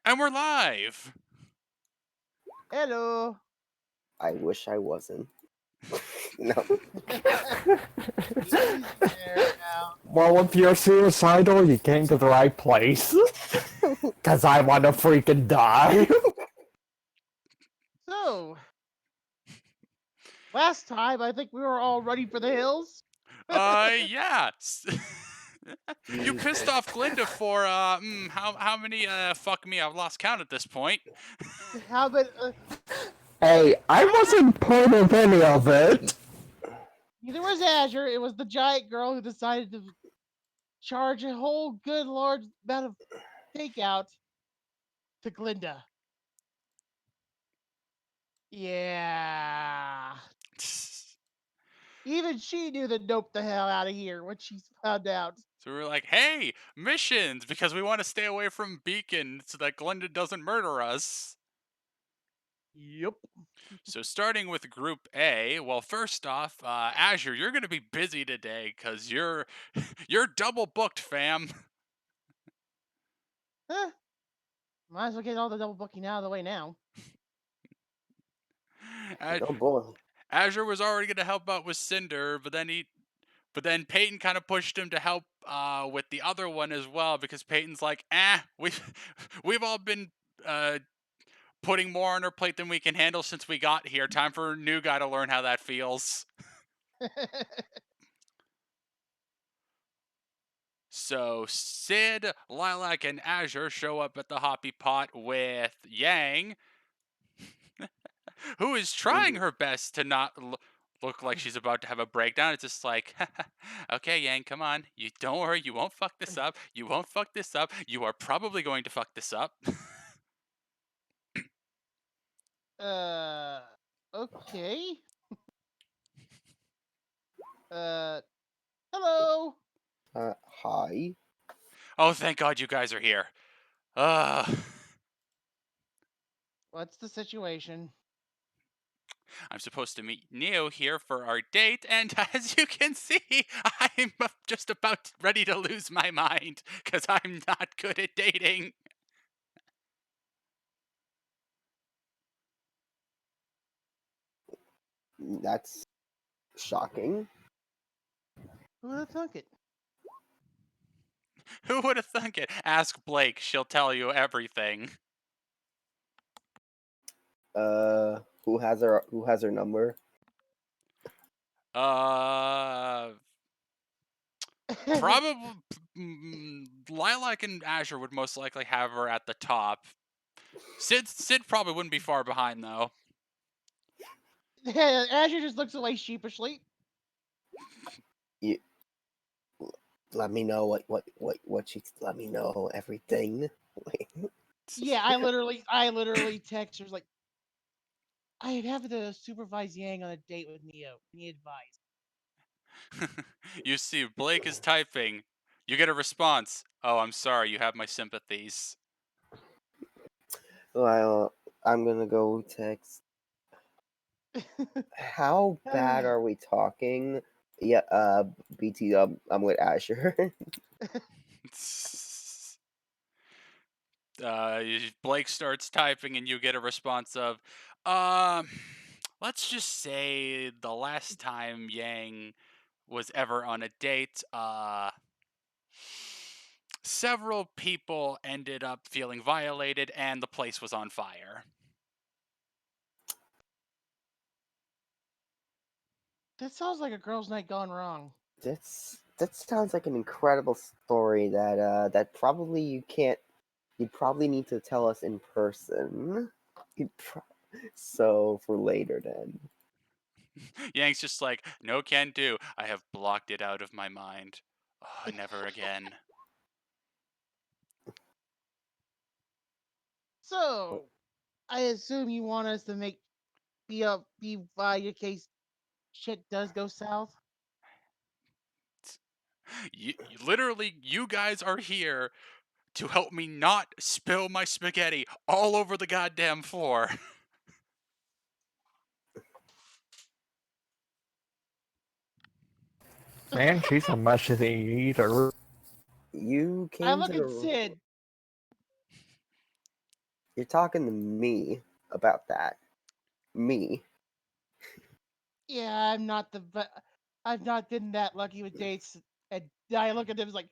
And we're live! Hello. I wish I wasn't. No. Easy there now. Well, if you're suicidal, you came to the right place. Cause I wanna freaking die. So, last time I think we were all ready for the hills. Yeah. You pissed off Glinda for, how many, fuck me, I've lost count at this point. How about Hey, I wasn't part of any of it. neither was Azure. It was the giant girl who decided to charge a whole good lord amount of takeout to Glinda. Yeah. Even she knew to nope the hell out of here when she found out. So we were like, hey, missions, because we want to stay away from Beacon so that Glinda doesn't murder us. Yep. So starting with Group A, well, first off, Azure, you're going to be busy today because you're double booked, fam. Huh. Might as well get all the double booking out of the way now. Oh boy. Azure was already going to help out with Cinder, but then Peyton kind of pushed him to help with the other one as well because Peyton's like, we've all been putting more on our plate than we can handle since we got here. Time for a new guy to learn how that feels. So Sid, Lilac, and Azure show up at the Hoppy Pot with Yang, who is trying her best to not look like she's about to have a breakdown. It's just like, okay, Yang, come on. You don't worry, you won't fuck this up. You won't fuck this up. You are probably going to fuck this up. Okay. Hello. Hi. Oh, thank God you guys are here. What's the situation? I'm supposed to meet Neo here for our date, and as you can see, I'm just about ready to lose my mind because I'm not good at dating. That's shocking. Who would have thunk it? Who would have thunk it? Ask Blake, she'll tell you everything. Who has her number? Probably Lilac and Azure would most likely have her at the top. Sid probably wouldn't be far behind though. Azure just looks away sheepishly. You let me know what she let me know everything. Yeah, I literally text her like, I have to supervise Yang on a date with Neo. Any advice? You see, Blake is typing. You get a response. Oh, I'm sorry, you have my sympathies. Well, I'm gonna go text. How bad are we talking? Yeah, BT, I'm with Azure. Blake starts typing and you get a response of, let's just say the last time Yang was ever on a date, several people ended up feeling violated and the place was on fire. That sounds like a girl's night gone wrong. That sounds like an incredible story that probably you probably need to tell us in person. So for later then. Yang's just like, no can do. I have blocked it out of my mind. Oh, never again. So, I assume you want us to be by in case shit does go south. Literally, you guys are here to help me not spill my spaghetti all over the goddamn floor. Man, she's a mushy eater. You I came look to at the Sid. You're talking to me about that. Me. Yeah, I've not been that lucky with dates. And I look at them as like,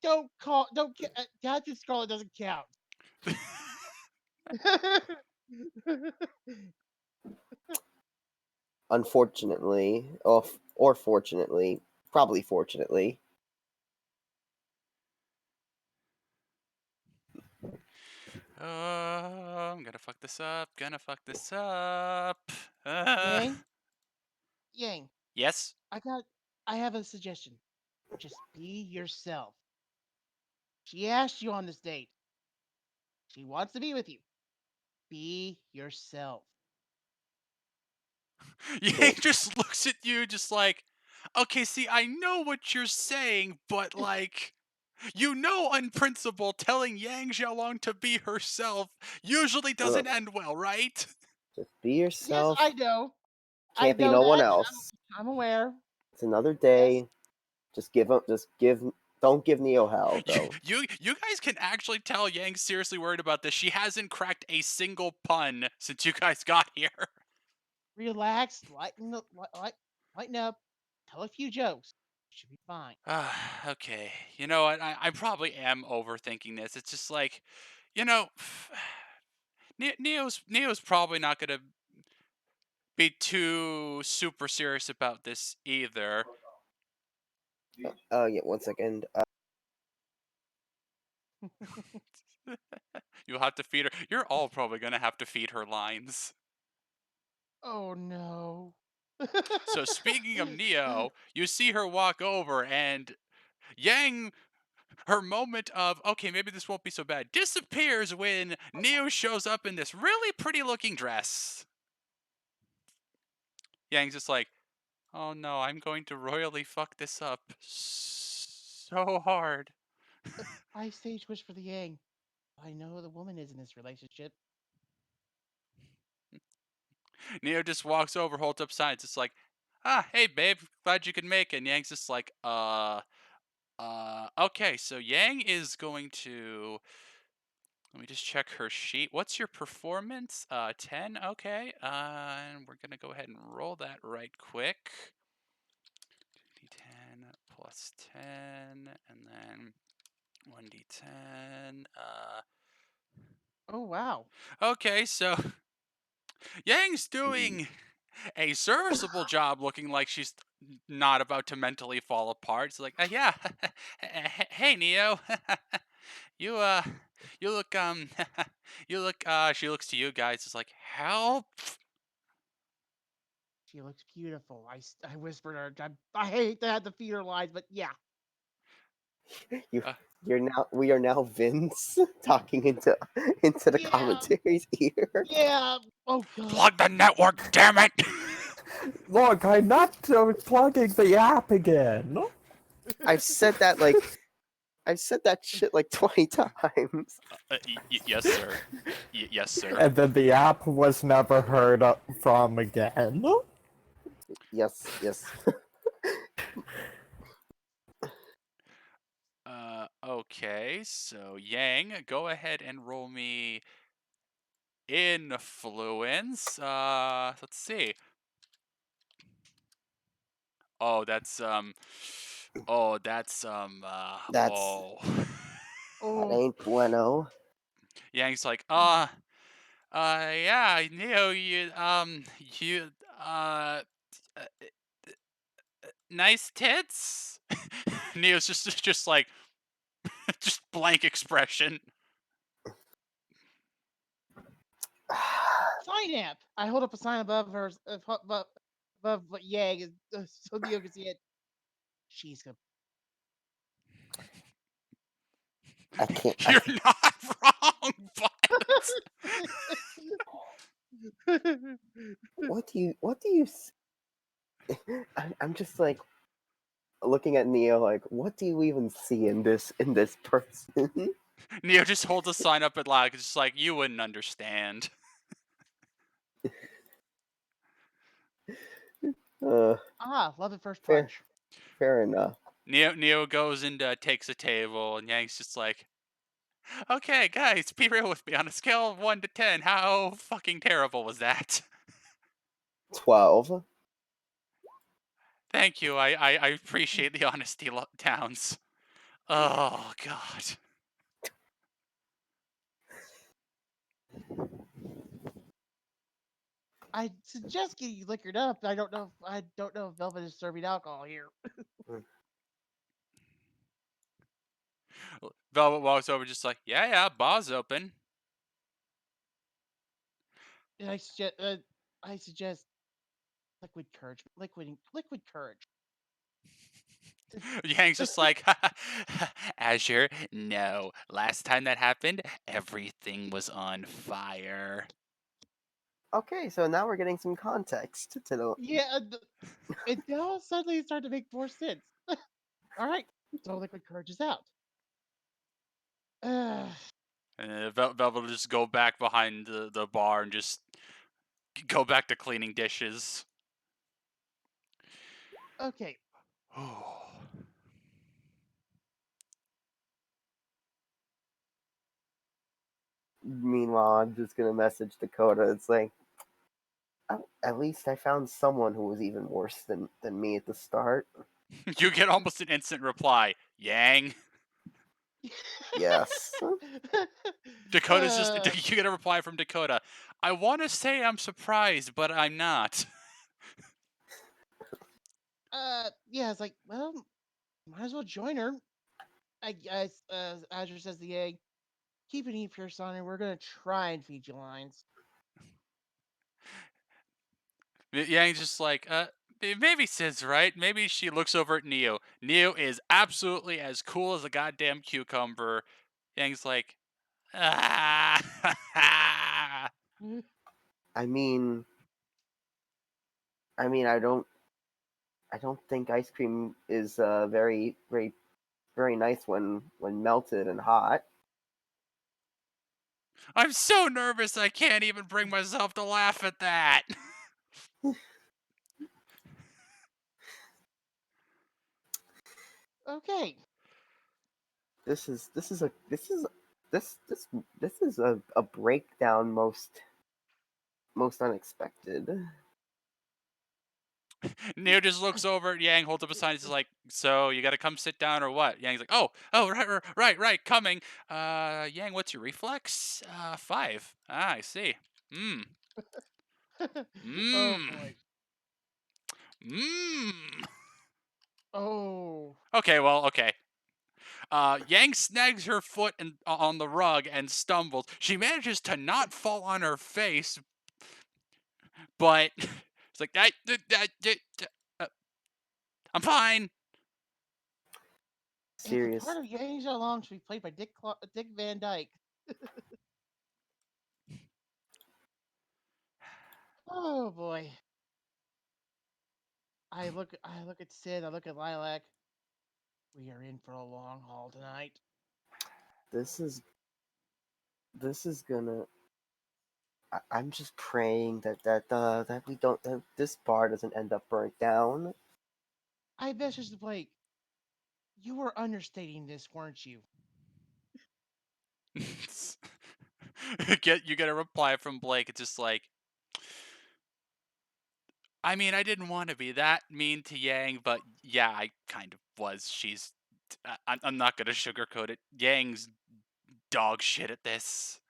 Captain Scarlet doesn't count. Unfortunately, or fortunately, probably fortunately. Oh, I'm gonna fuck this up. Gonna fuck this up. Yang, Yang, Yes. I got, I have a suggestion. Just be yourself. She asked you on this date. She wants to be with you. Be yourself. Yang just looks at you, just like, okay, see, I know what you're saying, but like, on principle, telling Yang Xiaolong to be herself usually doesn't Look, end well, right? just be Yes, yourself. I know. I Can't be know no one that. else. I'm aware. It's another Yes. day. Just give up. Just give. Don't give Neo hell You, though. you guys can actually tell Yang's seriously worried about this. She hasn't cracked a single pun since you guys got here. Relax. Lighten up. Tell a few jokes. Should be fine. Okay, you know what? I probably am overthinking this. It's just like, you know, Neo's probably not gonna be too super serious about this either. Yeah. One second. You'll have to feed her. You're all probably gonna have to feed her lines. Oh no. So speaking of Neo, you see her walk over and Yang, her moment of, okay, maybe this won't be so bad, disappears when Neo shows up in this really pretty looking dress. Yang's just like, oh no, I'm going to royally fuck this up so hard. I stage wish for the Yang. I know who the woman is in this relationship. Neo just walks over, holds up signs. It's like, hey babe, glad you could make it. And Yang's just like, okay, so Yang is going to. Let me just check her sheet. What's your performance? 10. Okay. And we're gonna go ahead and roll that right quick. D10 plus 10, and then 1d10. Oh wow. Okay, so Yang's doing a serviceable job, looking like she's not about to mentally fall apart. It's like, yeah, hey Neo, you you look you look. She looks to you guys. It's like, help. She looks beautiful. I whispered her. I hate to have to feed her lies, but yeah. You. Uh, We are now Vince talking into the Yeah. commentary's ear. Yeah. Oh god. Plug the network, damn it! Look, I'm not plugging the app again. I've said that shit like 20 times. Yes, sir. Yes, sir. And then the app was never heard from again. Yes, yes. Okay, so Yang, go ahead and roll me influence. Let's see. Oh, that's That's oh. that Oh. ain't bueno. Yang's like, yeah, Neo, you, uh, nice tits. Neo's just like, just blank expression. Sign app. I hold up a sign above her, above Yang, so Neo can see it. She's a. I can't. You're not wrong, but What do you? I'm just like looking at Neo, like, what do you even see in this person? Neo just holds a sign up at loud. It's just like, you wouldn't understand. Love at first Fair, punch. fair enough. Neo goes and takes a table, and Yang's just like, Okay, guys, be real with me. On a scale of 1 to 10, how fucking terrible was that? 12. Thank you. I appreciate the honesty, Towns. Oh, God. I suggest getting liquored up. I don't know if Velvet is serving alcohol here. Velvet walks over just like, yeah, yeah, bar's open. And I suggest liquid courage, liquid courage. Yang's just like, Azure, no. Last time that happened, everything was on fire. Okay, so now we're getting some context to the. Yeah, it now suddenly started to make more sense. All right, so liquid courage is out. Uh, And Velvet will just go back behind the bar and just go back to cleaning dishes. okay, Meanwhile, I'm just gonna message Dakota. It's like, at least I found someone who was even worse than me at the start. You get almost an instant reply. Yang. Yes. Dakota's just you get a reply from Dakota. I want to say I'm surprised, but I'm not. yeah, it's like, well, might as well join her. I guess, Azure says the egg. Keep an eye pierce on her. We're gonna try and feed you lines. Yang's just like, maybe Sid's right. Maybe she looks over at Neo. Neo is absolutely as cool as a goddamn cucumber. Yang's like, ah. I mean, I don't think ice cream is very nice when melted and hot. I'm so nervous I can't even bring myself to laugh at that. Okay, This is a breakdown most unexpected. Neo just looks over at Yang, holds up a sign, he's like, so you gotta come sit down or what? Yang's like, oh, right, coming. Yang, what's your reflex? 5. Ah, I see. Mmm. oh Mmm. boy. Mmm. Oh. Okay, well, okay. Yang snags her foot on the rug and stumbles. She manages to not fall on her face, but it's like, uh, I'm fine. And the part Serious. of Yang Xiaolong should be played by Dick Van Dyke. Oh boy. I look at Sid, I look at Lilac. We are in for a long haul tonight. This is this is gonna. I'm just praying that we don't that this bar doesn't end up burnt down. I messaged the Blake. You were understating this, weren't you? You get a reply from Blake. It's just like, I mean, I didn't want to be that mean to Yang, but yeah, I kind of was. I'm not gonna sugarcoat it. Yang's dog shit at this.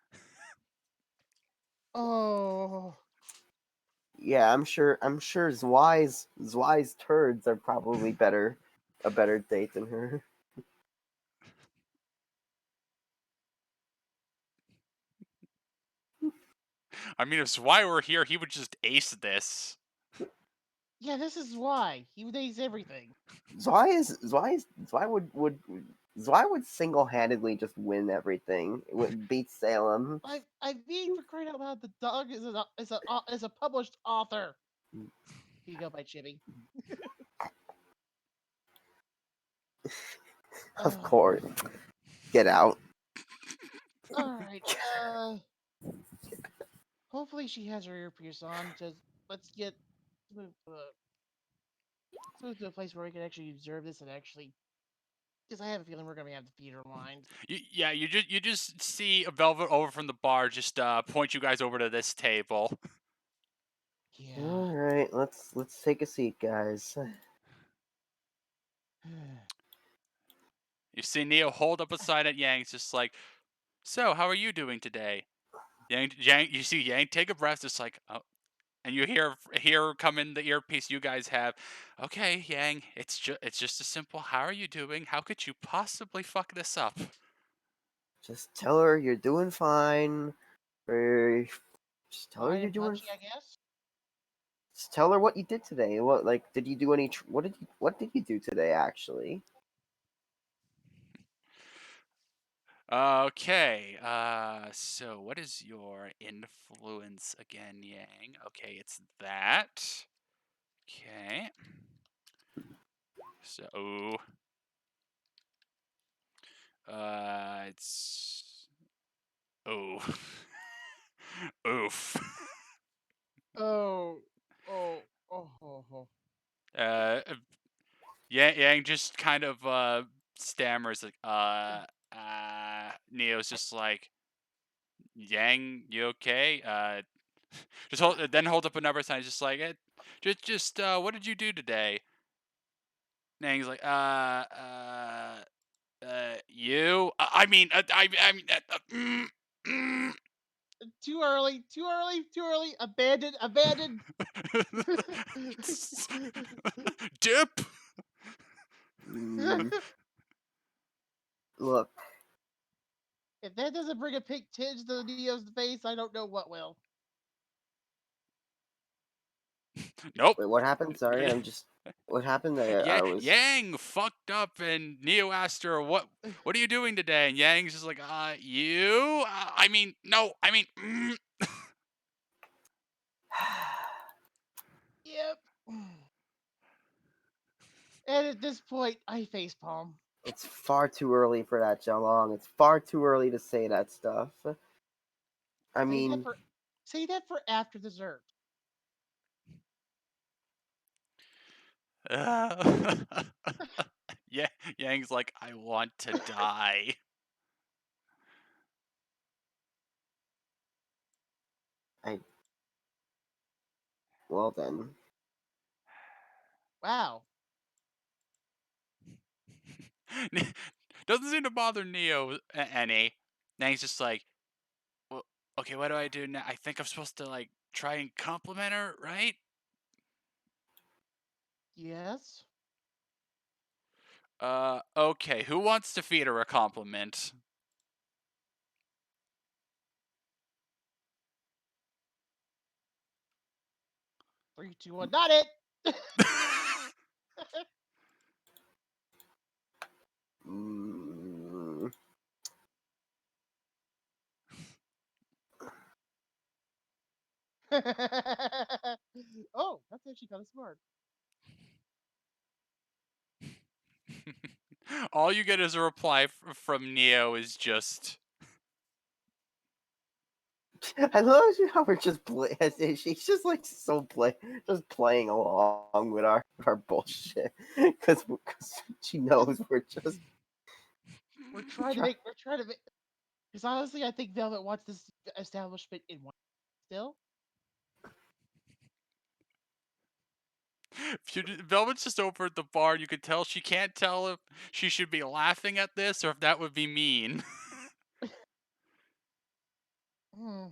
Oh. Yeah, I'm sure Zwei's turds are probably a better date than her. I mean, if Zwei were here, he would just ace this. Yeah, this is why. He dates everything. Zwei would single handedly just win everything. It would beat Salem. I mean, for crying out loud, the dog is a published author. Here you go, by Chibi. Of course. Get out. All right. Hopefully she has her earpiece on. Just let's get let's move to a place where we can actually observe this and actually Because I have a feeling we're gonna have the theater lined. Yeah, you just see a Velvet over from the bar, just point you guys over to this table. Yeah. All right, let's take a seat, guys. You see Neo hold up a sign at Yang's, just like, so how are you doing today? Yang, you see Yang take a breath, just like, oh, and you hear come in the earpiece you guys have. Okay, Yang, it's just a simple. How are you doing? How could you possibly fuck this up? Just tell her you're doing fine. Or just tell her Fine you're and doing. punchy, I guess. Just tell her what you did today. What like did you do any? What did you do today actually? Okay. So what is your influence again, Yang? Okay, it's that. Okay. So, it's oh, oof. Oh, oh. Uh, Yang just kind of stammers like Neo's just like, Yang, you okay? Just then holds up another sign, just like just what did you do today? Yang's like you. I mean Too early, too early, too early. Abandoned, abandoned. dip. Mm, look, If that doesn't bring a pink tinge to Neo's face, I don't know what will. Nope. wait, what happened? Sorry, I'm just. What happened? I was. Yang fucked up, and Neo asked her, "What are you doing today?" And Yang's just like, you. I mean, no. I mean, Yep. And at this point, I facepalm. It's far too early for that, Jalong. It's far too early to say that stuff. I Say that mean, for say that for after dessert. yeah. Yang's like, I want to die. I. Well then. Wow. Doesn't seem to bother Neo any. Yang's just like, well, okay, what do I do now? I think I'm supposed to like try and compliment her, right? Yes. Okay. Who wants to feed her a compliment? 3, 2, 1. Not it. Mm, Oh, that's actually kind of smart. All you get as a reply from Neo is just, I love how we're just she's just like just playing along with our bullshit because she knows we're just trying. We're trying to make. Because honestly, I think Velvet wants this establishment in one still. Velvet's just over at the bar. You could tell she can't tell if she should be laughing at this or if that would be mean. Hmm.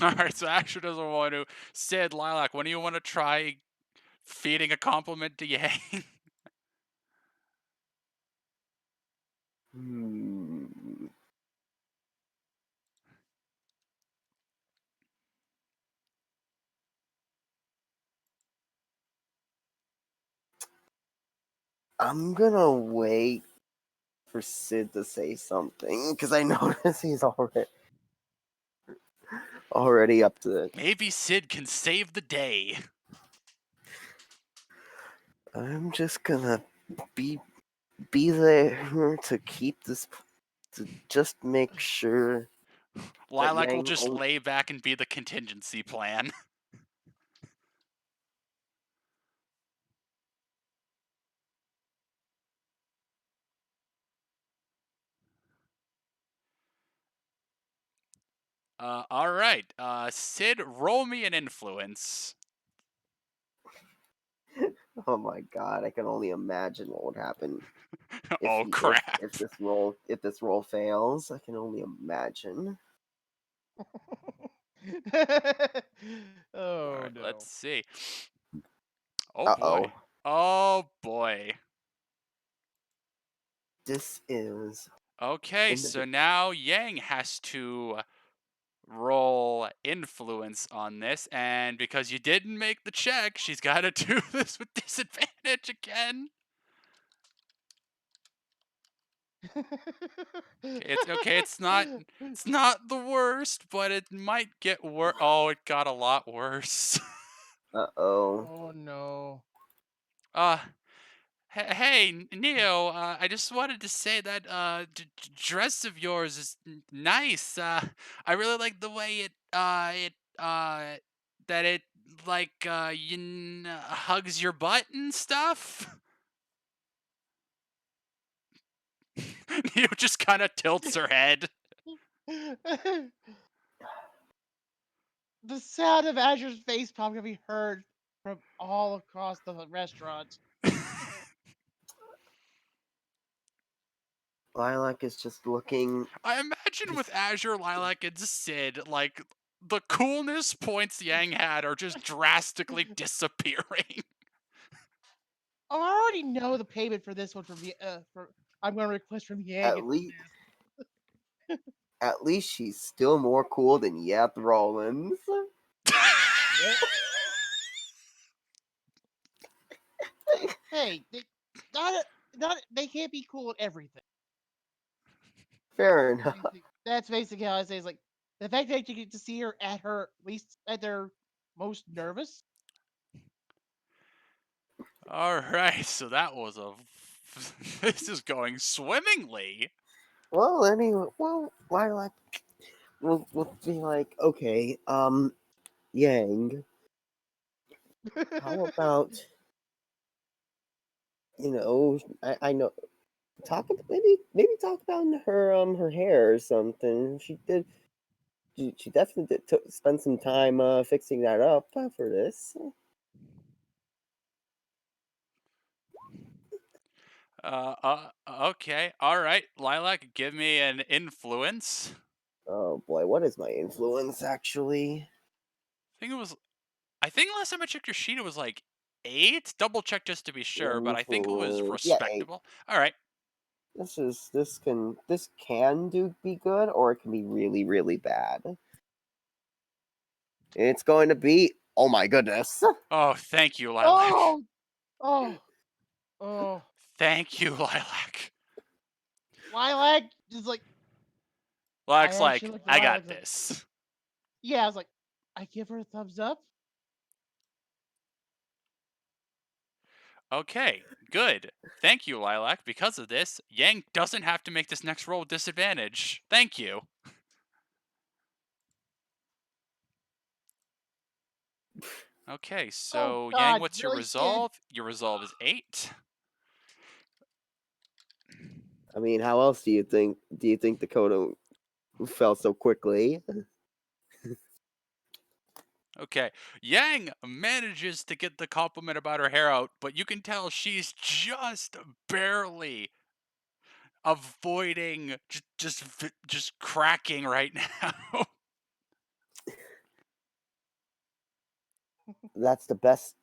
All right, so Asher doesn't want to. Sid, Lilac, when do you want to try feeding a compliment to Yang? Hmm. I'm gonna wait for Sid to say something because I notice he's already up to it. Maybe Sid can save the day. I'm just gonna be be there to keep this to just make sure that Lilac will Yang. just lay back and be the contingency plan. All right. Sid, roll me an influence. Oh my god, I can only imagine what would happen Oh crap. if this roll fails. I can only imagine. All Oh right, let's no. see. Oh Uh boy. oh. Oh boy. This is Okay, in the so now Yang has to roll influence on this, and because you didn't make the check, she's got to do this with disadvantage again. Okay. It's not the worst, but it might get worse. Oh, it got a lot worse. uh oh. Oh no. uh, hey, Neo. I just wanted to say that dress of yours is nice. I really like the way that it like hugs your butt and stuff. Neo just kind of tilts her head. The sound of Azure's face palm can be heard from all across the restaurant. Lilac is just looking. I imagine with Just Azure, Lilac, and Sid, like the coolness points Yang had are just drastically disappearing. Oh, I already know the payment for this one from I'm going to request from Yang at after least this. at least she's still more cool than Yep Rollins. Yep. Hey, they can't be cool at everything. Fair enough. That's basically how I say it's like the fact that you get to see her at her least at their most nervous. All right, so that was a. This is going swimmingly. Well, anyway, Lilac will be like, okay, Yang, how about I know maybe talk about her hair or something. She definitely did spend some time fixing that up for this. Okay, all right, Lilac, give me an influence. Oh boy, what is my influence actually? I think it was. I think last time I checked your sheet, it was like 8. Double check just to be sure, but I think it was Influence, yeah, 8. respectable. All right. This can be good or it can be really really bad. It's going to be, oh my goodness. Oh, thank you, Lilac. Oh, oh, oh! Thank you, Lilac. Lilac is like I Lilac's actually like, looked at I Lilac got like this. yeah. I was like I give her a thumbs up. Okay, good. Thank you, Lilac. Because of this, Yang doesn't have to make this next roll with disadvantage. Thank you. Okay, Oh so Yang, God, what's your really, Sid? resolve? Your resolve is 8. I mean, how else do you think Dakota fell so quickly? Okay, Yang manages to get the compliment about her hair out, but you can tell she's just barely avoiding just cracking right now. That's the best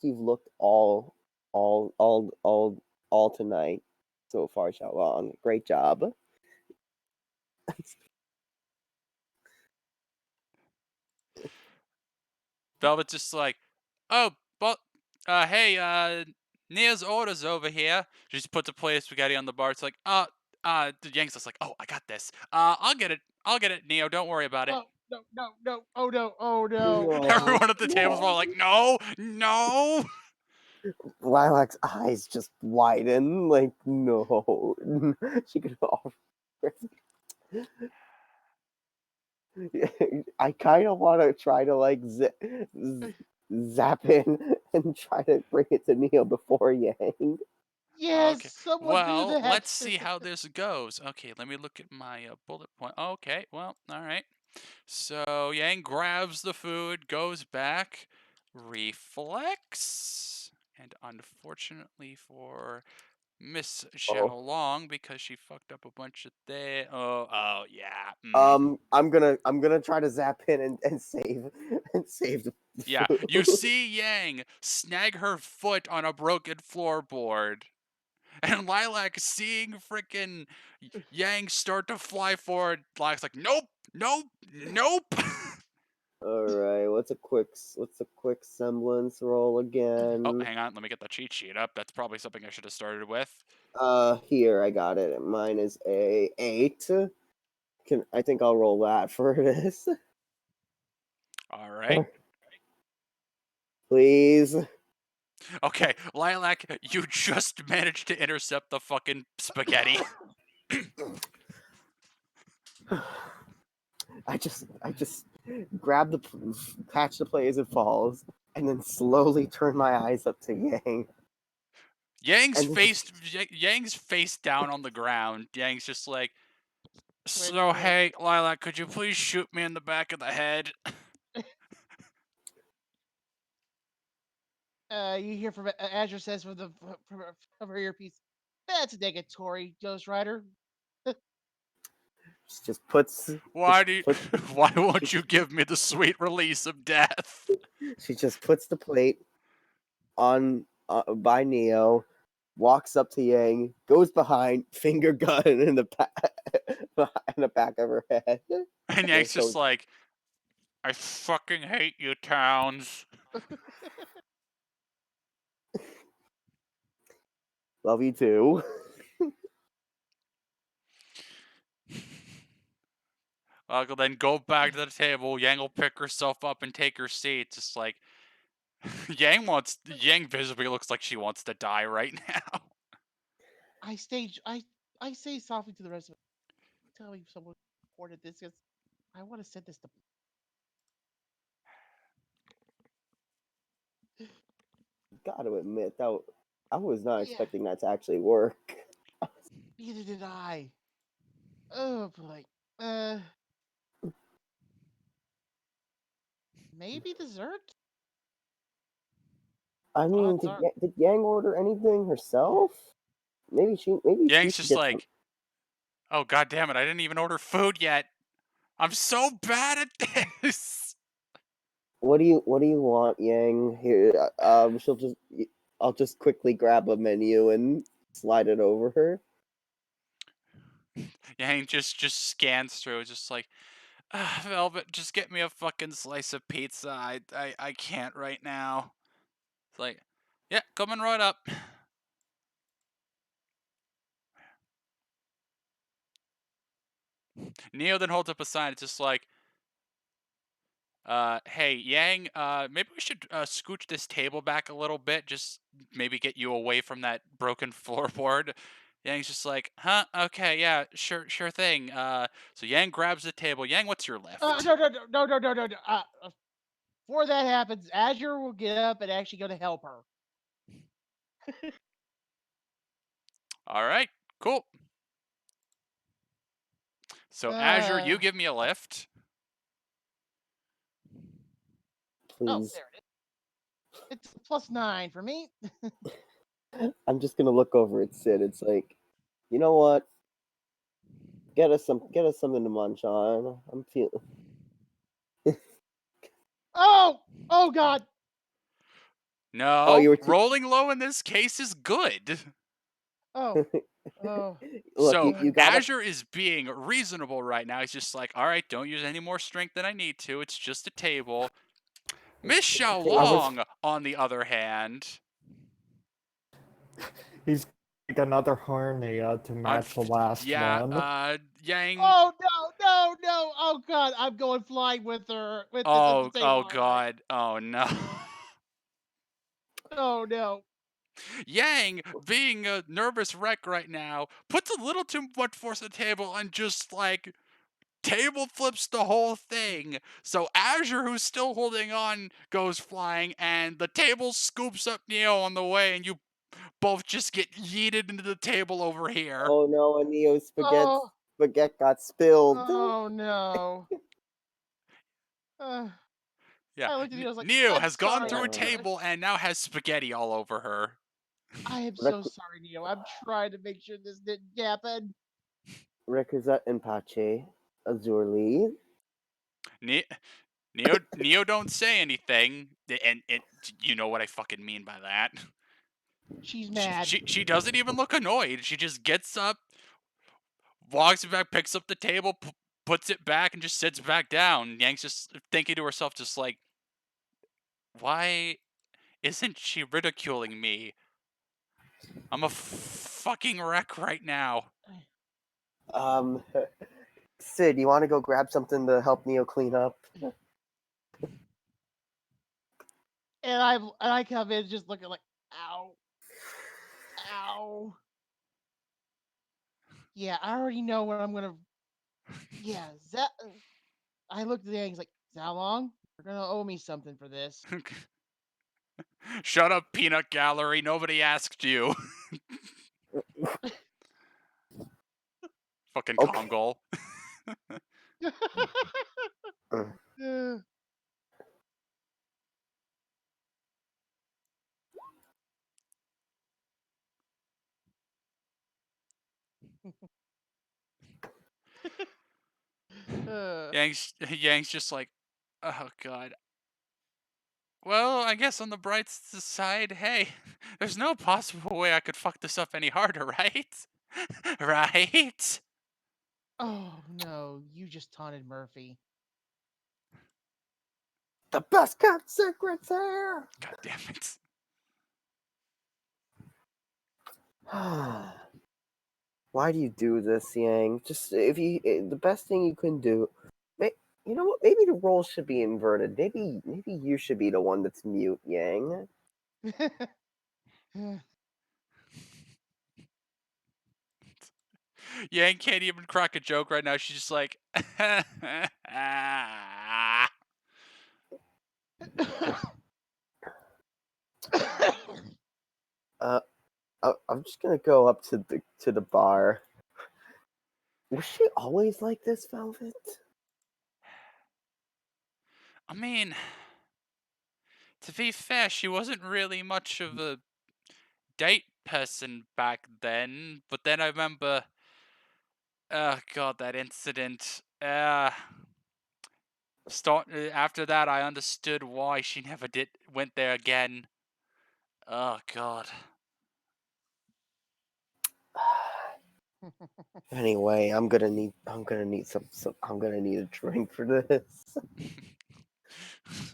you've looked all all all all tonight so far, Xiaolong. Great job. Velvet's just like, oh, but, hey, Nia's order's over here. She just puts a plate of spaghetti on the bar. It's like, the Yang's just like, oh, I got this. I'll get it. I'll get it, Neo. Don't worry about it. Oh no, no, no! Oh no, oh no! No, Everyone at the table's all no. like, no, no. Lilac's eyes just widen, like, no. She could offer. I kind of want to try to, like, zap in and try to bring it to Neo before Yang. Yes, Okay. someone do Well, that. let's see how this goes. Okay, let me look at my bullet point. Okay, well, all right. So Yang grabs the food, goes back, reflects, and unfortunately for Miss Oh. Xiaolong, because she fucked up a bunch of things. Oh, yeah. I'm gonna try to zap in and save the Yeah, food. you see Yang snag her foot on a broken floorboard. And Lilac seeing frickin' Yang start to fly forward, Lilac's like, nope, nope, nope. All right, what's a quick semblance roll Oh, again? hang on, let me get the cheat sheet up. That's probably something I should have started with. Here I got it. Mine is a 8. I think I'll roll that for this. All right. Please. Okay, Lilac, you just managed to intercept the fucking spaghetti. I just grab catch the play as it falls, and then slowly turn my eyes up to Yang, Yang's and face, Yang's face down on the ground. Yang's just like, Wait, so wait. hey, Lilac, could you please shoot me in the back of the head? You hear from Azure says from her earpiece. That's negatory, Ghost Rider. she just puts Why do you, puts the, why she, won't you give me the sweet release of death? she just puts the plate on by Neo, walks up to Yang, goes behind, finger gun in the in the back of her head. And And Yang's just so, like, I fucking hate you, Towns. love you too. I'll then go back to the table. Yang will pick herself up and take her seat. Just like Yang visibly looks like she wants to die right now. I say softly to the rest of it. Tell me if someone reported this because I want to send this to. Gotta admit that I was not Yeah, expecting that to actually work. neither did I. Oh boy. Uh, maybe dessert. I mean, Odds are. Did Yang order anything herself? Maybe she Yang's should just get some. like, oh god damn it, I didn't even order food yet. I'm so bad at this. What do you want, Yang? Here, I'll just quickly grab a menu and slide it over her. Yang just scans through, just like, Velvet, just get me a fucking slice of pizza. I can't right now. It's like, yeah, coming right up. Neo then holds up a sign. It's just like, hey, Yang, maybe we should scooch this table back a little bit. Just maybe get you away from that broken floorboard. Yang's just like, huh? Okay, yeah, sure thing. So Yang grabs the table. Yang, what's your lift? No. Before that happens, Azure will get up and actually go to help her. All right, cool. So Azure, Uh, you give me a lift. oh, Please. there it is. It's +9 for me. I'm just gonna look over at Sid. It's like, you know what? Get us something to munch on. I'm feeling. Oh God. Oh, No, you were too. rolling low in this case is good. Oh. Oh. Look, So you gotta. Azure is being reasonable right now. He's just like, all right, don't use any more strength than I need to. It's just a table. Miss It's a table. Xiaolong, on the other hand, He's like another hernia to match the last yeah, one. Yang. Oh no. Oh God. I'm going flying with her with this at the table. Oh All right. god, oh no. Oh no. Yang, being a nervous wreck right now, puts a little too much force on the table and just like table flips the whole thing. So Azure, who's still holding on, goes flying, and the table scoops up Neo on the way, and you both just get yeeted into the table over here. Oh no, a Neo Oh. spaghetti got spilled. Oh no. Uh, Yeah, I looked at you. I was like, Neo I'm has gone sorry. through a I'm Uh, trying. table and now has spaghetti all over her. I am Rick, so sorry, Neo. I'm trying to make sure this didn't happen. Ricozette and Pache, Azurli. Ne- Neo don't say anything, and you know what I fucking mean by that. She's She, mad. she she doesn't even look annoyed. She just gets up, walks back, picks up the table, puts it back, and just sits back down. Yang's just thinking to herself, just like, why isn't she ridiculing me? I'm a fucking wreck right now. Um, Sid, you want to go grab something to help Neo clean up? And I come in just looking like, ow, ow. Yeah, I already know what I'm gonna. Yeah, that. I looked at the eggs like, how long? You're gonna owe me something for this. Shut up, peanut gallery. Nobody asked you. Fucking Okay. Kongol. Uh, Uh, Yang's just like, oh god. Well, I guess on the bright side, hey, there's no possible way I could fuck this up any harder, right? Right? oh no, you just taunted Murphy. the best kept secret's here. God damn it. Why do you do this, Yang? Just if you, the best thing you can do. You know what? Maybe the roles should be inverted. Maybe you should be the one that's mute, Yang. Yang can't even crack a joke right now. She's just like, Uh, I'm just gonna go up to the bar. Was she always like this, Velvet? I mean, to be fair, she wasn't really much of a date person back then. But then I remember, oh god, that incident. After that, I understood why she never went there again. Oh god. Anyway, I'm gonna need a drink for this.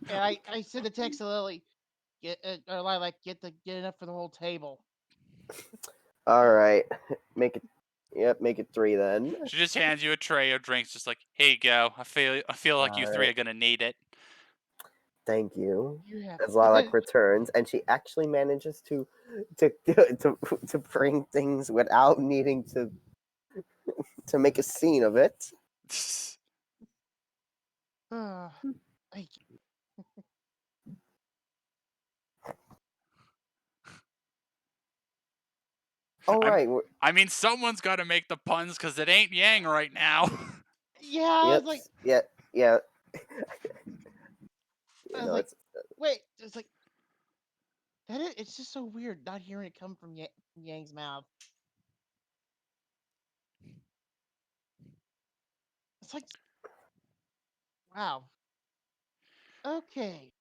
And I sent a text to Lily, get or Lilac, get enough for the whole table. All right, make it. Yep, make it 3 then. She just hands you a tray of drinks, just like, here you go. I feel like you All three right, are gonna need it. thank you. You have As Lilac returns, and she actually manages to to bring things without needing to make a scene of it. Thank All I'm. right, I mean, someone's got to make the puns because it ain't Yang right now. you. Yeah, I was yep, like, yeah, yeah. I You was know, like, it's wait, it's like it's just so weird not hearing it come from Yang's mouth. It's like, wow. Okay,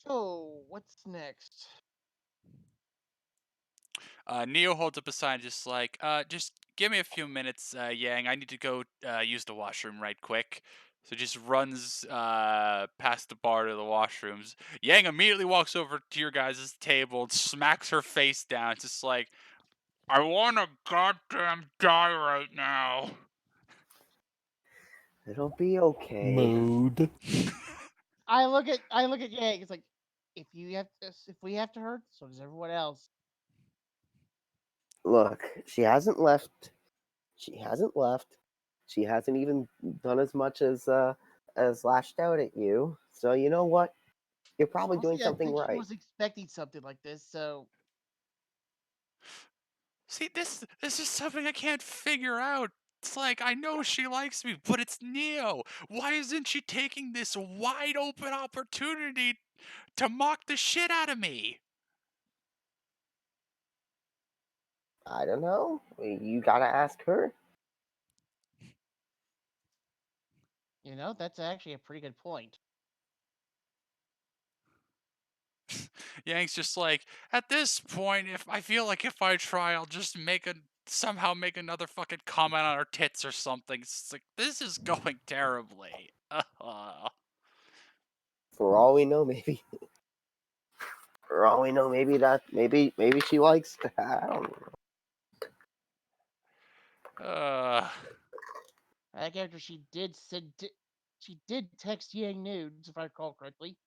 so what's next? Neo holds up a sign, just like, just give me a few minutes, Yang. I need to go use the washroom right quick. So just runs past the bar to the washrooms. Yang immediately walks over to your guys' table and smacks her face down. It's just like, I wanna goddamn die right now. it'll be okay. Mood. I look at Yang. It's like, if we have to hurt, so does everyone else. Look, she hasn't left. She hasn't left. She hasn't even done as much as lashed out at you. So you know what? You're probably doing Honestly, I something think she right. was expecting something like this. So See, this is something I can't figure out. It's like, I know she likes me, but it's Neo. Why isn't she taking this wide open opportunity to mock the shit out of me? I don't know. You gotta ask her. You know, that's actually a pretty good point. Yang's just like, at this point, if I feel like if I try, I'll just somehow make another fucking comment on her tits or something. It's like, this is going terribly. For all we know, maybe. For all we know, maybe she likes. I don't know. uh, That character, she did text Yang nudes, if I recall correctly.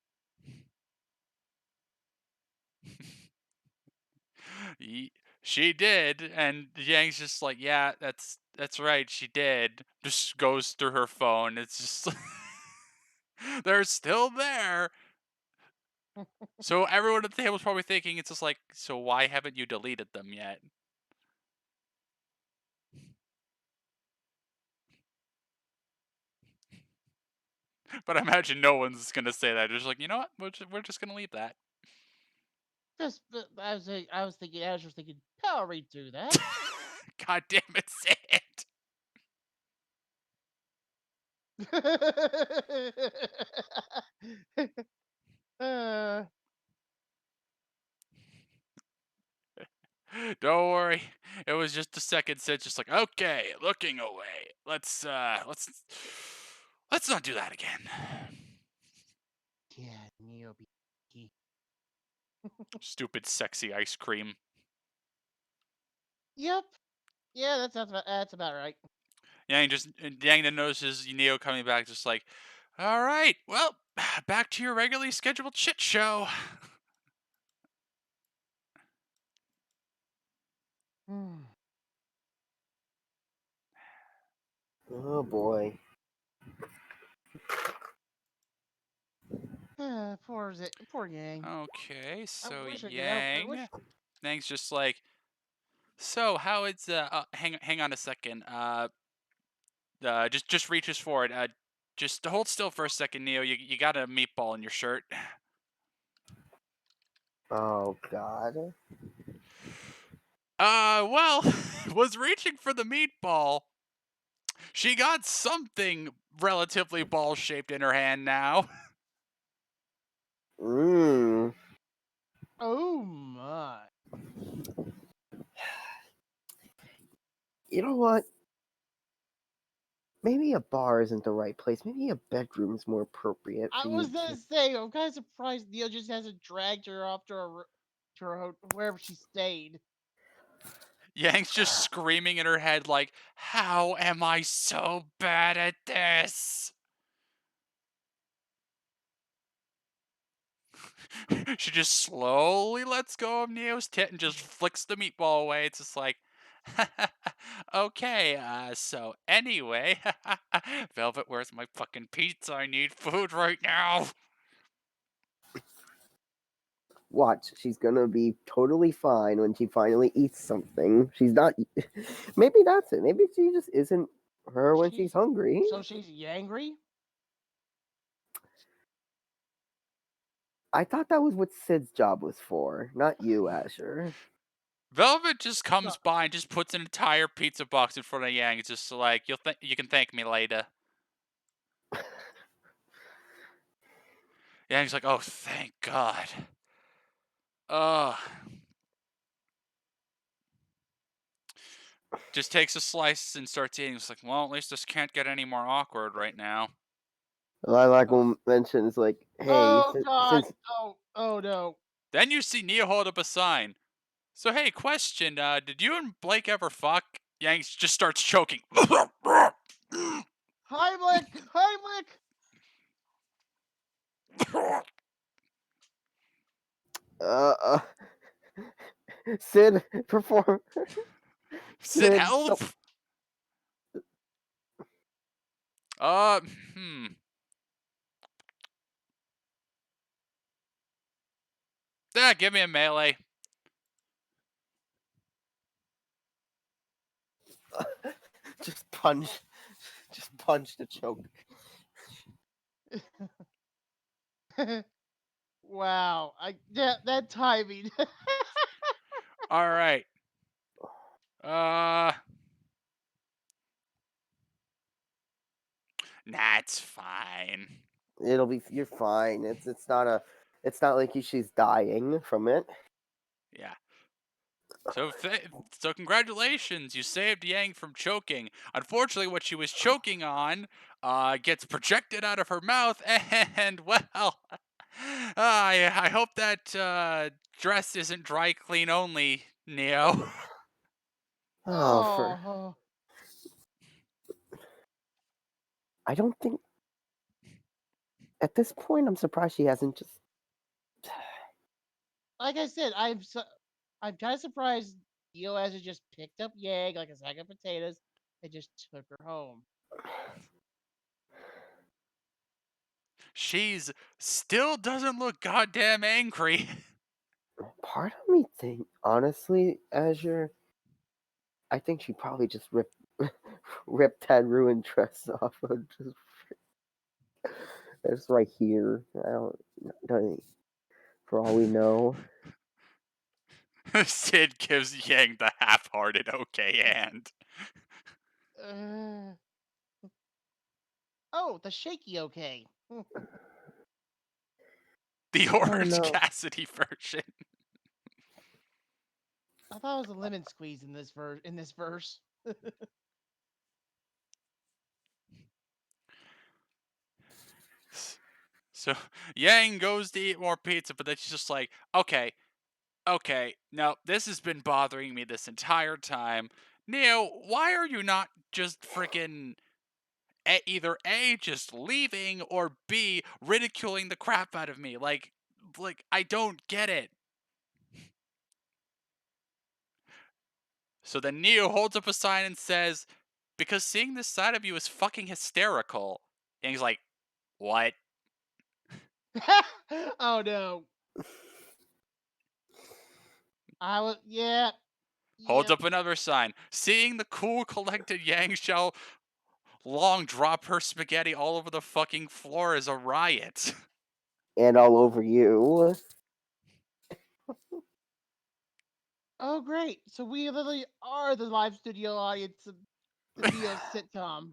she did, and Yang's just like, yeah, that's right, she did. Just goes through her phone. It's just they're still there. So everyone at the table's probably thinking, it's just like, so why haven't you deleted them yet? But I imagine no one's gonna say that. They're just like, you know what? We're just gonna leave that. Just, I was thinking, I was just thinking, I'll read through that. God damn it, say it. uh, Don't worry. It was just a second since just like, okay, looking away. Let's not do that again. yeah, Neo be. Stupid sexy ice cream. Yep. Yeah, that's about right. Yang then notices Neo coming back, just like, all right, well, back to your regularly scheduled shit show. Hmm. Oh boy. Poor Yang. Okay, I so wish I could help. I wish. Yang's just like, so how it's hang on a second. Just reaches forward. Just hold still for a second, Neo. You got a meatball in your shirt. Oh god. Well, was reaching for the meatball. She got something relatively ball shaped in her hand now. Mmm. Oh my. You know what? Maybe a bar isn't the right place. Maybe a bedroom's more appropriate I for was you gonna to. say, I'm kind of surprised Neo just hasn't dragged her off to wherever she stayed. Yang's just screaming in her head like, "How am I so bad at this?" She just slowly lets go of Neo's tit and just flicks the meatball away. It's just like, okay, so anyway, Velvet, where's my fucking pizza? I need food right now. Watch, she's gonna be totally fine when she finally eats something. She's not. Maybe that's it. Maybe she just isn't her when she's She's hungry. so she's angry. I thought that was what Sid's job was for, not you, Asher. Velvet just So comes by and just puts an entire pizza box in front of Yang. It's just like, you can thank me later. Yang's like, oh, thank God. Ugh. Just takes a slice and starts eating. It's like, well, at least this can't get any more awkward right now. Lilac oh, will mention is like, hey, oh God. since Oh no. Then you see Nia hold up a sign. So hey, question, did you and Blake ever fuck? Yang just starts choking. Heimlich. Heimlich. uh, uh Sid perform Sid, Sid help! so Uh, hmm. Yeah, give me a melee. just punch to choke. Wow, that timing. All right. Uh, nah, it's fine. You're fine. It's not like she's dying from it. Yeah. So congratulations, you saved Yang from choking. Unfortunately, what she was choking on gets projected out of her mouth, and well, I hope that dress isn't dry clean only, Neo. Oh, for Oh, I don't think at this point I'm surprised she hasn't just. like I said, I'm kind of surprised Dio hasn't just picked up Yang like a sack of potatoes and just took her home. She's still doesn't look goddamn angry. Part of me think honestly, Azure, I think she probably just ripped that ruined dress off of just it's right here. Don't for all we know. Sid gives Yang the half-hearted okay hand. Uh, oh, the shaky okay. The I don't Orange know. Cassidy version. I thought it was a lemon squeeze in this verse. So Yang goes to eat more pizza, but then she's just like, okay, no, this has been bothering me this entire time. Neo, why are you not just freaking either A, just leaving, or B, ridiculing the crap out of me? Like I don't get it. So then Neo holds up a sign and says, because seeing this side of you is fucking hysterical. And he's like, what? Oh no. I was yeah, Holds yep. up another sign. Seeing the cool, collected Yang Shell Long drop her spaghetti all over the fucking floor is a riot. And all over you. Oh great. So we literally are the live studio audience of the Neo sitcom.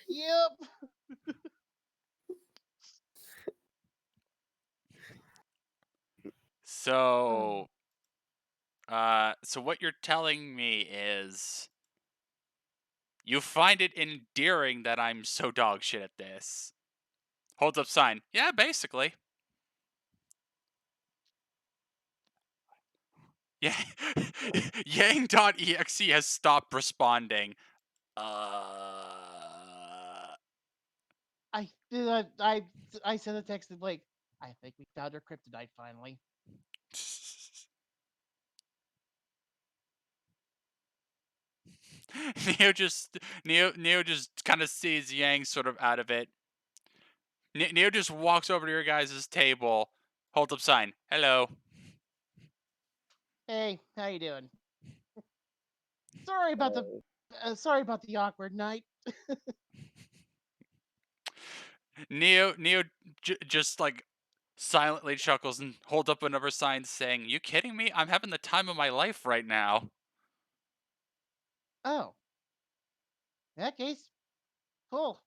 Yep. So, so what you're telling me is you find it endearing that I'm so dog shit at this. Holds up sign. Yeah, basically. Yeah. Yang.exe has stopped responding. Uh. I did. I sent a text to Blake. I think we found our kryptonite finally. Neo just kind of sees Yang sort of out of it. Neo just walks over to your guys' table, holds up sign. Hello. Hey, how you doing? Sorry about the sorry about the awkward night. Neo just like silently chuckles and holds up another sign saying, "You kidding me? I'm having the time of my life right now." Oh, in that case, cool.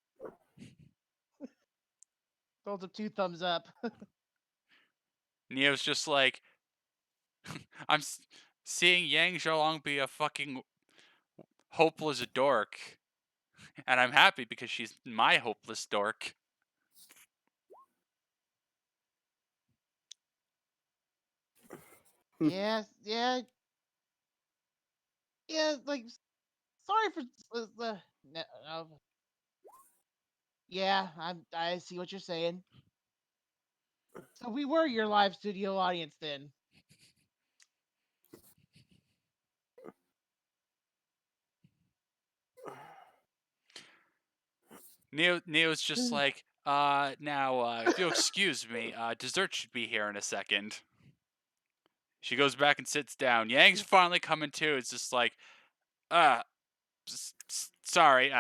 Holds up two thumbs up. Neo's just like, I'm seeing Yang Zhou be a fucking hopeless dork, and I'm happy because she's my hopeless dork. Yes, yeah, yeah. Like, sorry for no, no. Yeah, I see what you're saying. So we were your live studio audience then. Neo's just like, now, if you'll excuse me, dessert should be here in a second. She goes back and sits down. Yang's finally coming to. It's just like, uh, sorry,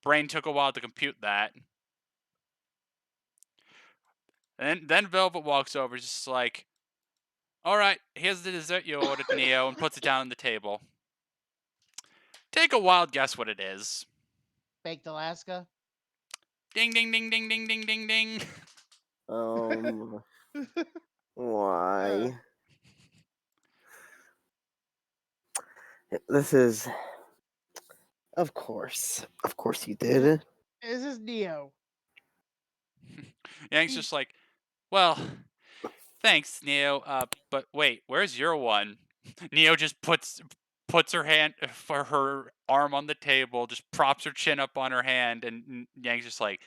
brain took a while to compute that. And then Velvet walks over, just like, all right, here's the dessert you ordered, Neo, and puts it down on the table. Take a wild guess what it is. Baked Alaska. Ding, ding, ding, ding, ding, ding, ding, ding. Um, Uh, why? This is, of course you this is did. this is Neo. Yang's just like, well, thanks, Neo. But wait, where's your one? Neo just puts her hand for her arm on the table, just props her chin up on her hand, and Yang's just like,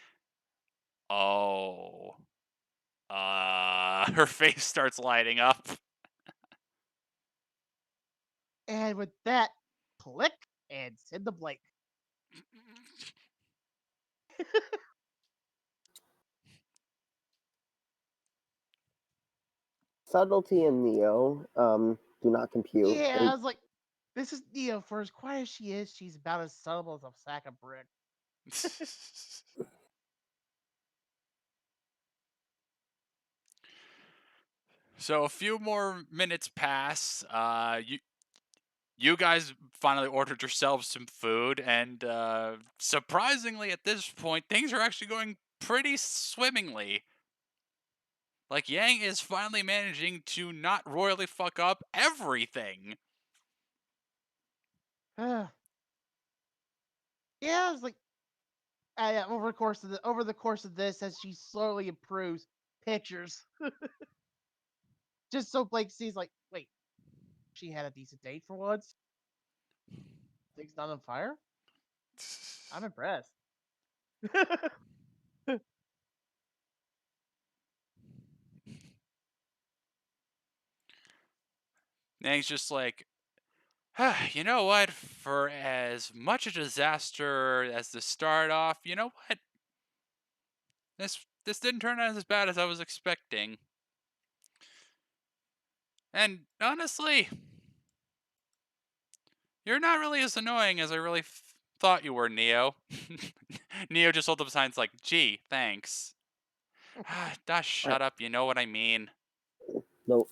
oh, her face starts lighting up. And with that, click and send the Blake. Subtlety and Neo, do not compute. Yeah, I was like, this is Neo. For as quiet as she is, she's about as subtle as a sack of brick. So a few more minutes pass. You guys finally ordered yourselves some food, and surprisingly, at this point, things are actually going pretty swimmingly. Like Yang is finally managing to not royally fuck up everything. Yeah, I was like, over the course of this, as she slowly improves pictures, just so Blake sees, like, wait, she had a decent date for once. Things not on fire. I'm impressed. Yang's just like, you know what? For as much a disaster as this started off, you know what? This didn't turn out as bad as I was expecting. And honestly, you're not really as annoying as I really thought you were, Neo. Neo just holds up signs like, gee, thanks. I, Shut up, you know what I mean. the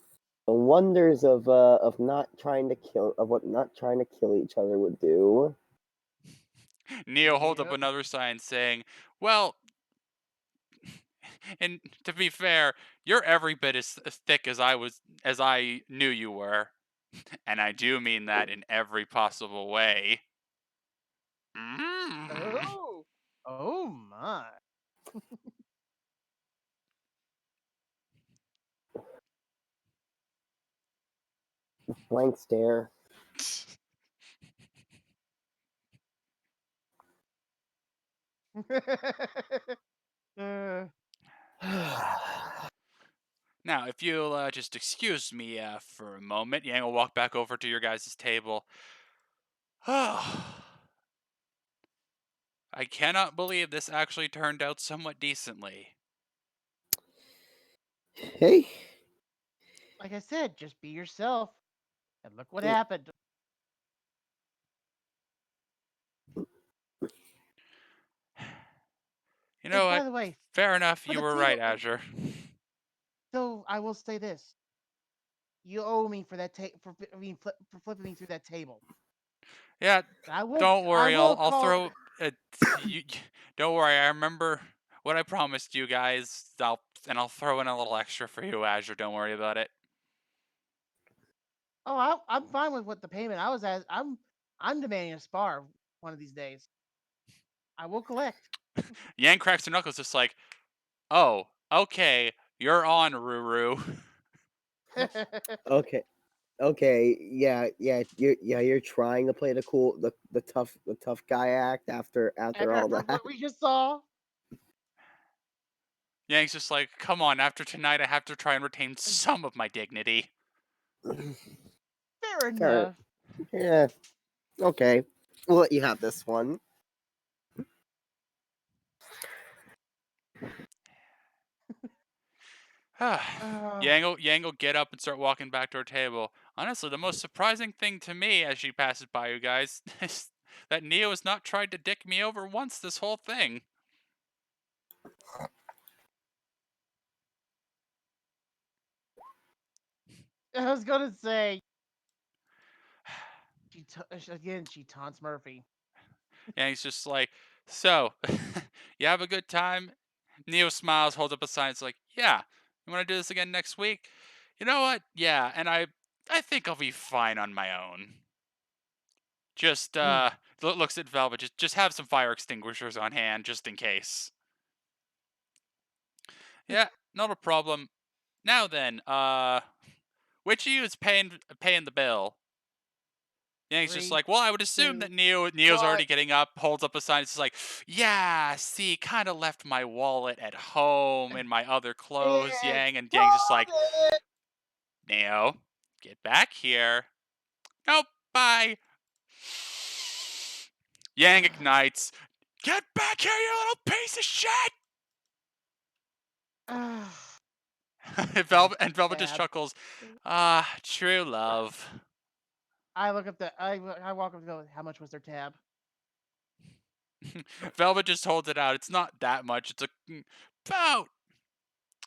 the wonders of not trying to kill of what not trying to kill each other would do. Neo holds up Yep. another sign saying, well, and to be fair, you're every bit as thick as I knew you were. And I do mean that in every possible way. Mm. Oh. Oh my. Blank stare. uh, Now, if you'll just excuse me for a moment, Yang will walk back over to your guys' table. I cannot believe this actually turned out somewhat decently. Hey, like I said, just be yourself. And look what happened. You know And by what? the way, Fair enough, for you the were right, table. Azure. So I will say this: you owe me for that for flipping me through that table. Yeah, I will. don't I worry. will I'll call. throw it. You, don't worry. I remember what I promised you guys. I'll throw in a little extra for you, Azure. Don't worry about it. Oh, I'm fine with what the payment. I was as I'm demanding a spar one of these days. I will collect. Yang cracks her knuckles, just like, oh, okay, you're on, Ruru. okay, okay, you're trying to play the tough guy act after all After that. what we just saw. Yang's just like, come on, after tonight, I have to try and retain some of my dignity. Fair Fair, enough. yeah, okay, we'll let you have this one. Uh, Yang will get up and start walking back to her table. Honestly, the most surprising thing to me as she passes by you guys is that Neo has not tried to dick me over once this whole thing. I was gonna say again. She taunts Murphy. And he's just like, so, you have a good time? Neo smiles, holds up a sign. It's like, yeah, you want to do this again next week? You know what? Yeah, and I think I'll be fine on my own. Just Mm, looks at Velvet. Just have some fire extinguishers on hand, just in case. Yeah, not a problem. Now then, which of you is paying the bill? Yeah, he's just 3, like, well, I would assume 2, that Neo's 1. already getting up, holds up a sign. It's like, yeah, see, kind of left my wallet at home and my other clothes. And And Yang's just like, got it. Neo, get back here. Nope, bye. Yang ignites. Get back here, you little piece of shit! Ah, I Velvet just tab. chuckles. Ah, true love. I look up the. I walk up to go. How much was their tab? Velvet just holds it out. It's not that much. About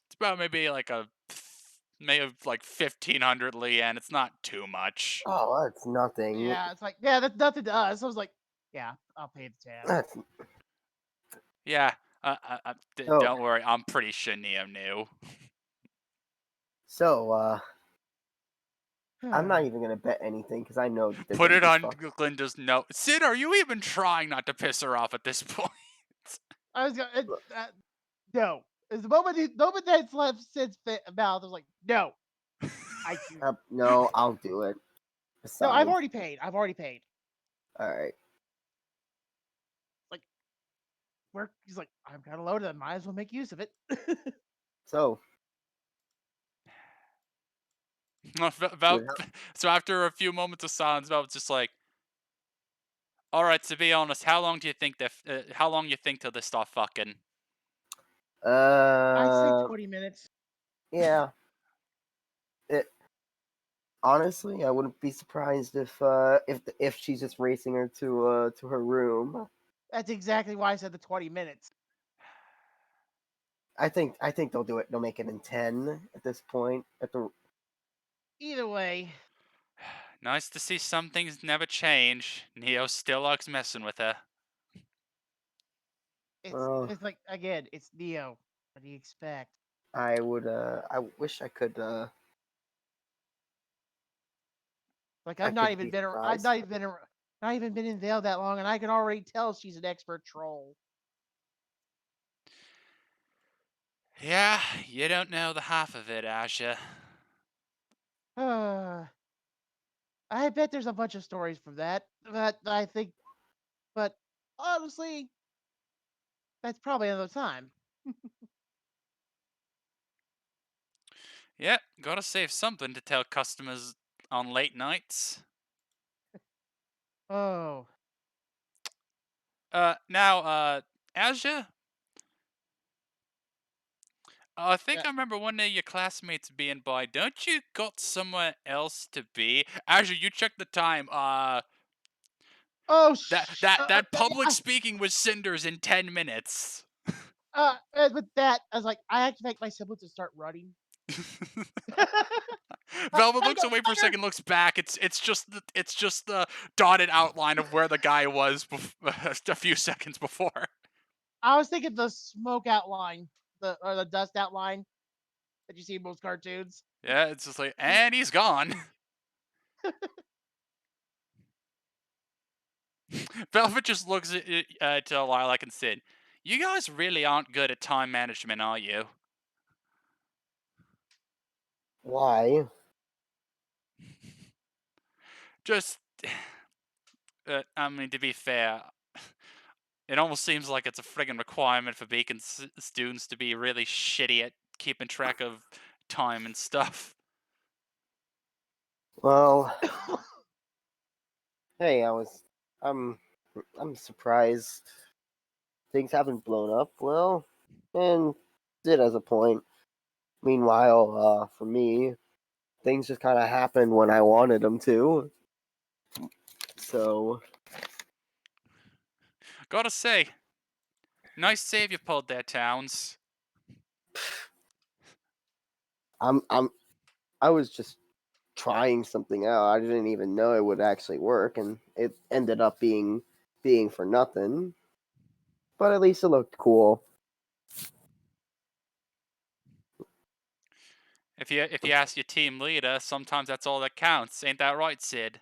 it's about maybe like 1,500 Lian. It's not too much. Oh, that's nothing. Yeah, it's like yeah, that's nothing to us. I was like, yeah, I'll pay the tab. That's Yeah. so. Don't worry. I'm pretty sure Neo knew. So, I'm not even gonna bet anything because I know that they're Put gonna it be on fucked. Glinda's note. Sid, are you even trying not to piss her off at this point? I was going. No. As the moment that's left Sid's mouth, I was like, no, I do. No, I'll do it. No, I've Besides, already paid. I've already paid. all right. Like, he's like, I've got a load of them. Might as well make use of it. So, Val, with how, so after a few moments of silence, Velvet's just like, "All right, to be honest, how long do you think how long you think till they start fucking?" I say uh, 20 minutes. yeah. It honestly, I wouldn't be surprised if she's just racing her to her room. That's exactly why I said the 20 minutes. I think they'll do it. They'll make it in 10 at this point. At the Either way, Nice to see some things never change. Neo still likes messing with her. well, it's like again, it's Neo. What do you expect? I wish Like I I've not could even be been. I've surprised. not even been in Vale that long, and I can already tell she's an expert troll. Yeah, you don't know the half of it, Asha. I bet there's a bunch of stories from that. But honestly, that's probably another time. Yep, gotta save something to tell customers on late nights. Oh, Now, Asha, I yeah. think I remember one of your classmates being by. Don't you got somewhere else to be? Asha, you check the time. Oh, That public yeah. speaking with Cinders in 10 minutes. With that, I was like, I activate my siblings and start running. Velvet I looks go away for a fire! second, looks back. It's just the dotted outline of where the guy was a few seconds before. I was thinking the smoke outline, the dust outline that you see in most cartoons. Yeah, it's just like, and he's gone. Velvet just looks to Lilac and Sid. You guys really aren't good at time management, are you? Why? Just, I mean, to be fair, it almost seems like it's a friggin' requirement for Beacon students to be really shitty at keeping track of time and stuff. Well, hey, I'm I'm surprised things haven't blown up. Well, and did as a point. Meanwhile, for me, things just kind of happened when I wanted them to. So Gotta say, nice save you pulled there, Towns. I'm I was just trying something out. I didn't even know it would actually work, and it ended up being for nothing. But at least it looked cool. If you ask your team leader, sometimes that's all that counts. Ain't that right, Sid?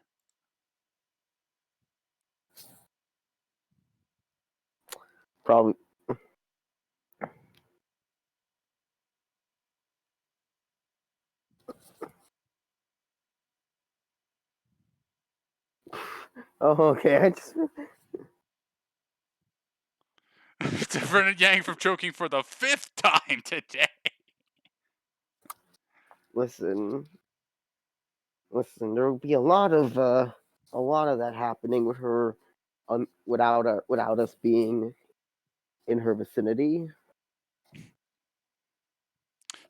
Probably. Oh, okay. I just To prevent Yang from choking for the 5th time today. listen. Listen. There will be a lot of that happening with her, without us being in her vicinity.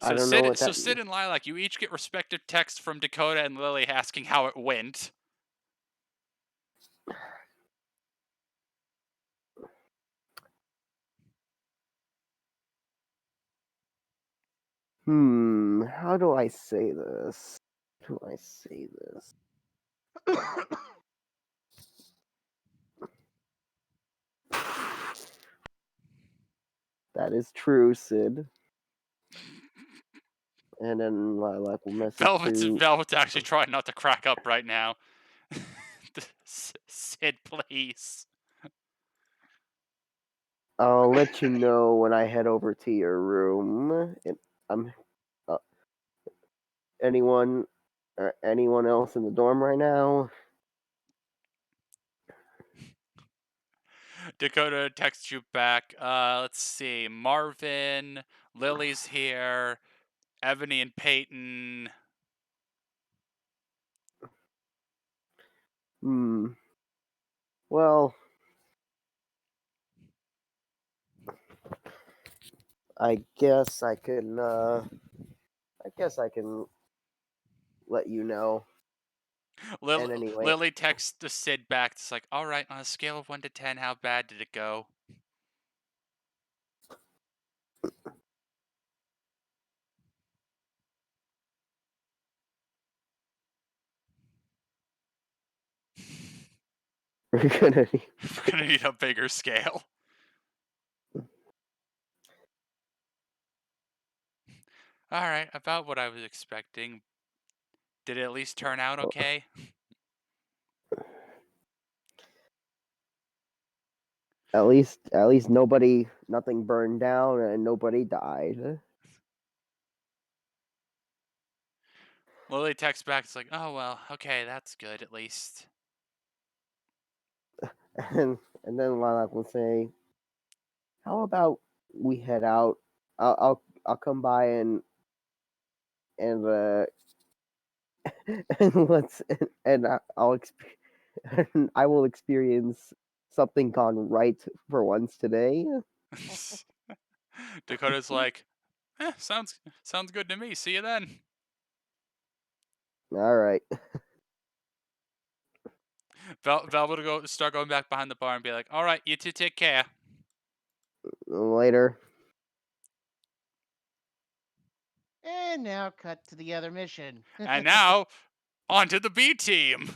I So don't know what Sid, so that. Sid and Lilac, you each get respective texts from Dakota and Lily asking how it went. How do I say this? How do I say this? That is true, Sid. And then Lilac will message to. Velvet's actually trying not to crack up right now. Sid, please. I'll let you know when I head over to your room. I'm uh, anyone anyone else in the dorm right now? Dakota texts you back. Let's see. Marvin, Lily's here. Ebony and Peyton. Hmm. Well, I guess I can. I guess I can let you know. And anyway, Lily texts the Sid back. It's like, all right, on a scale of 1 to 10, how bad did it go? we're gonna. We're gonna need a bigger scale. All right, about what I was expecting. Did it at least turn out okay? At least nothing burned down, and nobody died. Lily texts back. It's like, oh well, okay, that's good at least. And then Lilac will say, "How about we head out? I'll come by and and let's and I'll and I will experience something gone right for once today." Dakota's like, sounds good to me. See you then. All right, Velvet will start going back behind the bar and be like, all right, you two take care. later. And now cut to the other mission. And now, on to the B team.